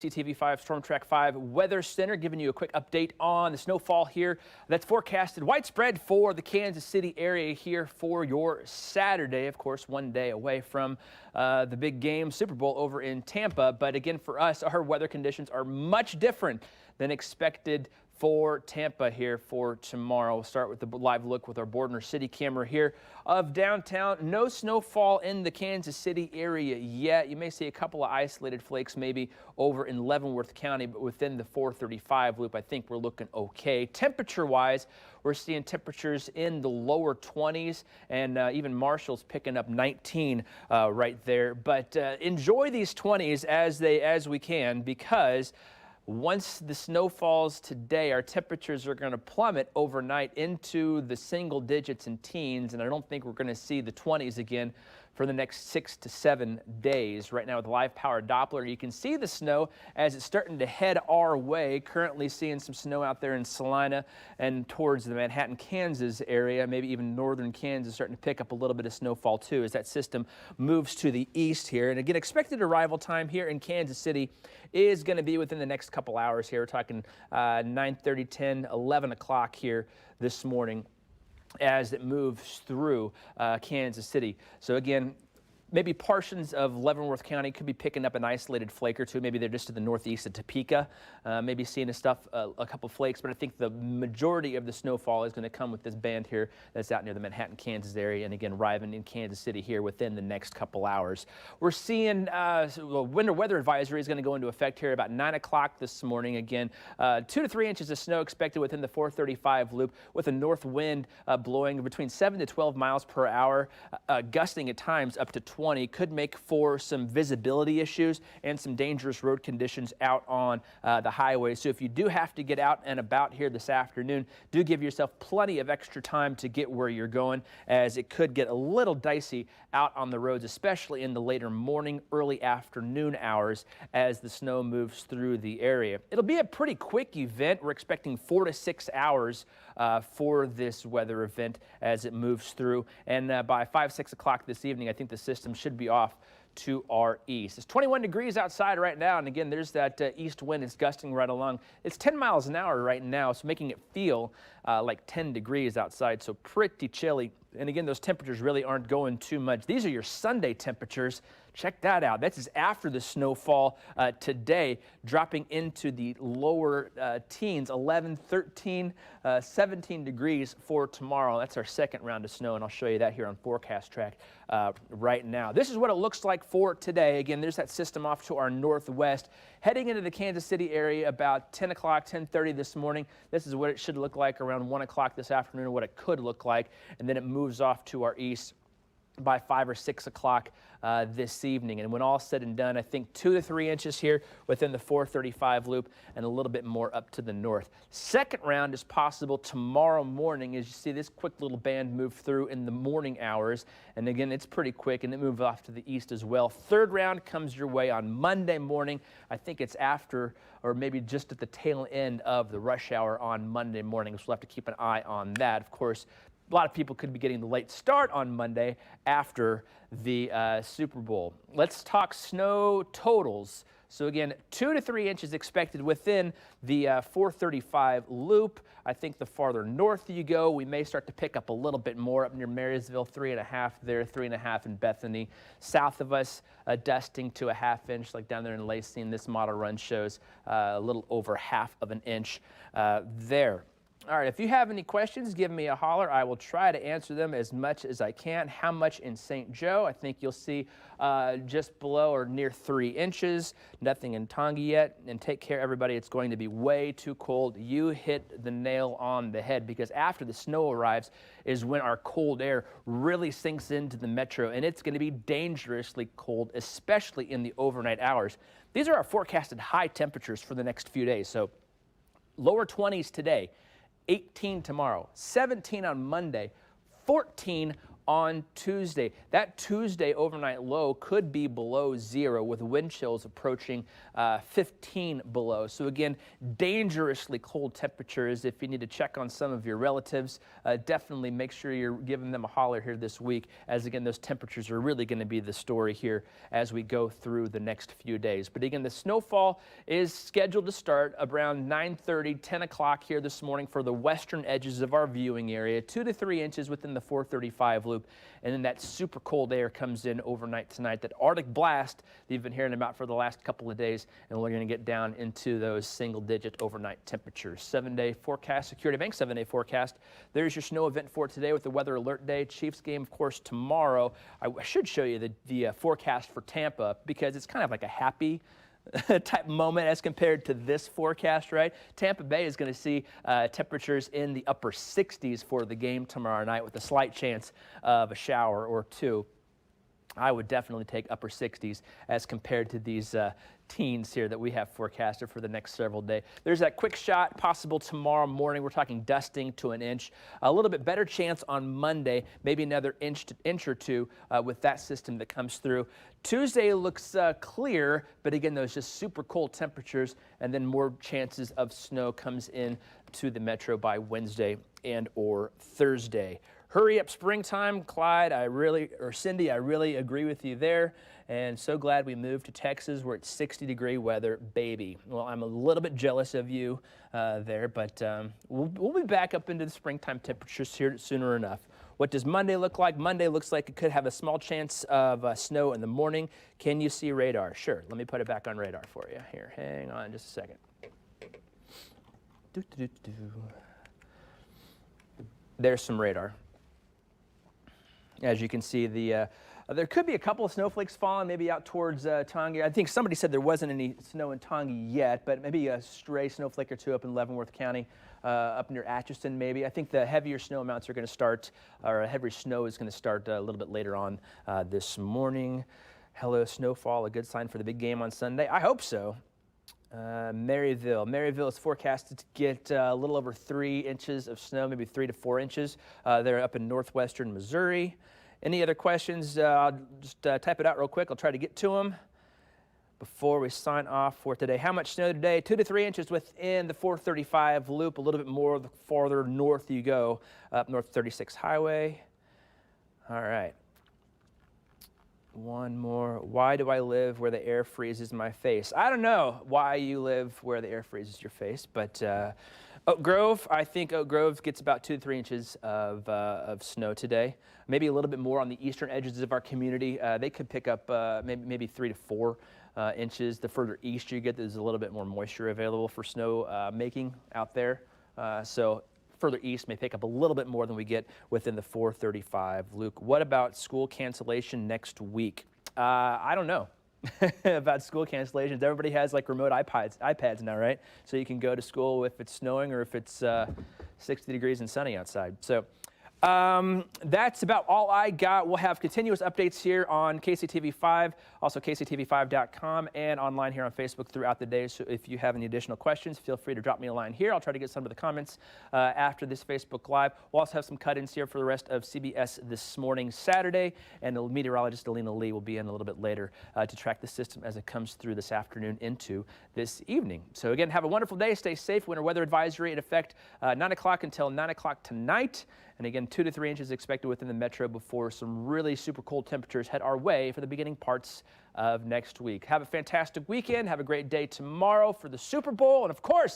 CTV5 Storm Track 5 Weather Center giving you a quick update on the snowfall here that's forecasted widespread for the Kansas City area here for your Saturday. Of course, one day away from the big game Super Bowl over in Tampa. But again, for us, our weather conditions are much different than expected for Tampa here for tomorrow. We'll start with the live look with our Bordner City camera here of downtown. No snowfall in the Kansas City area yet. You may see a couple of isolated flakes maybe over in Leavenworth County, but within the 435 loop, I think we're looking okay. Temperature-wise, we're seeing temperatures in the lower 20s, and even Marshall's picking up 19 right there. But enjoy these 20s as we can, because once the snow falls today, our temperatures are going to plummet overnight into the single digits and teens, and I don't think we're going to see the 20s again for the next 6 to 7 days. Right now with the live power Doppler, you can see the snow as it's starting to head our way. Currently seeing some snow out there in Salina and towards the Manhattan, Kansas area, maybe even northern Kansas starting to pick up a little bit of snowfall too as that system moves to the east here. And again, expected arrival time here in Kansas City is going to be within the next couple hours here. We're talking 9:30, 10, 11 o'clock here this morning as it moves through Kansas City. So again, maybe portions of Leavenworth County could be picking up an isolated flake or two. Maybe they're just to the northeast of Topeka, maybe seeing a couple flakes. But I think the majority of the snowfall is going to come with this band here that's out near the Manhattan, Kansas area, and again, arriving in Kansas City here within the next couple hours. We're seeing winter weather advisory is going to go into effect here about 9 o'clock this morning. Again, 2 to 3 inches of snow expected within the 435 loop, with a north wind blowing between 7 to 12 miles per hour, gusting at times up to 20, could make for some visibility issues and some dangerous road conditions out on the highway. So if you do have to get out and about here this afternoon, do give yourself plenty of extra time to get where you're going, as it could get a little dicey out on the roads, especially in the later morning, early afternoon hours as the snow moves through the area. It'll be a pretty quick event. We're expecting 4 to 6 hours for this weather event as it moves through, and by 5, 6 o'clock this evening, I think the system should be off to our east. It's 21 degrees outside right now, and again, there's that east wind. It's gusting right along. It's 10 miles an hour right now, so making it feel like 10 degrees outside, so pretty chilly. And again, those temperatures really aren't going too much. These are your Sunday temperatures. Check that out. This is after the snowfall today, dropping into the lower teens, 11, 13, 17 degrees for tomorrow. That's our second round of snow, and I'll show you that here on Forecast Track right now. This is what it looks like for today. Again, there's that system off to our northwest, heading into the Kansas City area about 10 o'clock, 10:30 this morning. This is what it should look like around 1 o'clock this afternoon, what it could look like, and then it moves off to our east by 5 or 6 o'clock this evening. And when all said and done, I think 2 to 3 inches here within the 435 loop and a little bit more up to the north. Second round is possible tomorrow morning, as you see this quick little band move through in the morning hours. And again, it's pretty quick, and it moves off to the east as well. Third round comes your way on Monday morning. I think it's after or maybe just at the tail end of the rush hour on Monday morning. So we'll have to keep an eye on that. Of course, a lot of people could be getting the late start on Monday after the Super Bowl. Let's talk snow totals. So again, 2 to 3 inches expected within the 435 loop. I think the farther north you go, we may start to pick up a little bit more up near Marysville, 3.5 there, 3.5 in Bethany. South of us, dusting to a ½ inch, like down there in Lacey. This model run shows a little over ½ of an inch there. All right, if you have any questions, give me a holler. I will try to answer them as much as I can. How much in St. Joe? I think you'll see just below or near 3 inches. Nothing in Tonga yet. And take care, everybody. It's going to be way too cold. You hit the nail on the head, because after the snow arrives is when our cold air really sinks into the metro, and it's going to be dangerously cold, especially in the overnight hours. These are our forecasted high temperatures for the next few days. So lower 20s today, 18 tomorrow, 17 on Monday, 14 on Tuesday. That Tuesday overnight low could be below 0 with wind chills approaching 15 below. So again, dangerously cold temperatures. If you need to check on some of your relatives, definitely make sure you're giving them a holler here this week, as again, those temperatures are really going to be the story here as we go through the next few days. But again, the snowfall is scheduled to start around 9:30, 10 o'clock here this morning for the western edges of our viewing area, 2 to 3 inches within the 435 loop. And then that super cold air comes in overnight tonight, that Arctic blast that you've been hearing about for the last couple of days, and we're going to get down into those single-digit overnight temperatures. 7-day forecast, Security Bank 7-day forecast. There's your snow event for today with the weather alert day. Chiefs game, of course, tomorrow. I should show you the forecast for Tampa, because it's kind of like a happy type moment as compared to this forecast, right? Tampa Bay is going to see temperatures in the upper 60s for the game tomorrow night, with a slight chance of a shower or two. I would definitely take upper 60s as compared to these teens here that we have forecasted for the next several days. There's that quick shot possible tomorrow morning. We're talking dusting to an inch. A little bit better chance on Monday, maybe another inch or two with that system that comes through. Tuesday looks clear, but again, those just super cold temperatures, and then more chances of snow comes in to the metro by Wednesday and or Thursday. Hurry up springtime, Clyde, Cindy, I really agree with you there. And so glad we moved to Texas where it's 60-degree weather, baby. Well, I'm a little bit jealous of you there, but we'll be back up into the springtime temperatures here sooner enough. What does Monday look like? Monday looks like it could have a small chance of snow in the morning. Can you see radar? Sure. Let me put it back on radar for you. Here, hang on just a second. There's some radar. As you can see, there could be a couple of snowflakes falling, maybe out towards Tonga. I think somebody said there wasn't any snow in Tonga yet, but maybe a stray snowflake or two up in Leavenworth County, up near Atchison maybe. I think the heavier snow amounts are going to start, or heavier snow is going to start a little bit later on this morning. Hello, snowfall, a good sign for the big game on Sunday? I hope so. Maryville is forecasted to get a little over 3 inches of snow, maybe 3 to 4 inches. They're up in northwestern Missouri. Any other questions? I'll just type it out real quick. I'll try to get to them before we sign off for today. How much snow today? 2 to 3 inches within the 435 loop, a little bit more the farther north you go, up North 36 Highway. All right. One more. Why do I live where the air freezes my face? I don't know why you live where the air freezes your face, but Oak Grove, I think Oak Grove gets about 2 to 3 inches of snow today. Maybe a little bit more on the eastern edges of our community. They could pick up maybe 3 to 4 inches. The further east you get, there's a little bit more moisture available for snow making out there. So further east may pick up a little bit more than we get within the 435. Luke, what about school cancellation next week? I don't know about school cancellations. Everybody has like remote iPads now, right? So you can go to school if it's snowing or if it's 60 degrees and sunny outside. So that's about all I got. We'll have continuous updates here on KCTV5, also KCTV5.com, and online here on Facebook throughout the day. So if you have any additional questions, feel free to drop me a line here. I'll try to get some of the comments after this Facebook Live. We'll also have some cut-ins here for the rest of CBS This Morning Saturday, and the meteorologist Alina Lee will be in a little bit later to track the system as it comes through this afternoon into this evening. So again, have a wonderful day. Stay safe. Winter weather advisory in effect 9 o'clock until 9 o'clock tonight. And again, 2 to 3 inches expected within the metro before some really super cold temperatures head our way for the beginning parts of next week. Have a fantastic weekend. Have a great day tomorrow for the Super Bowl. And of course,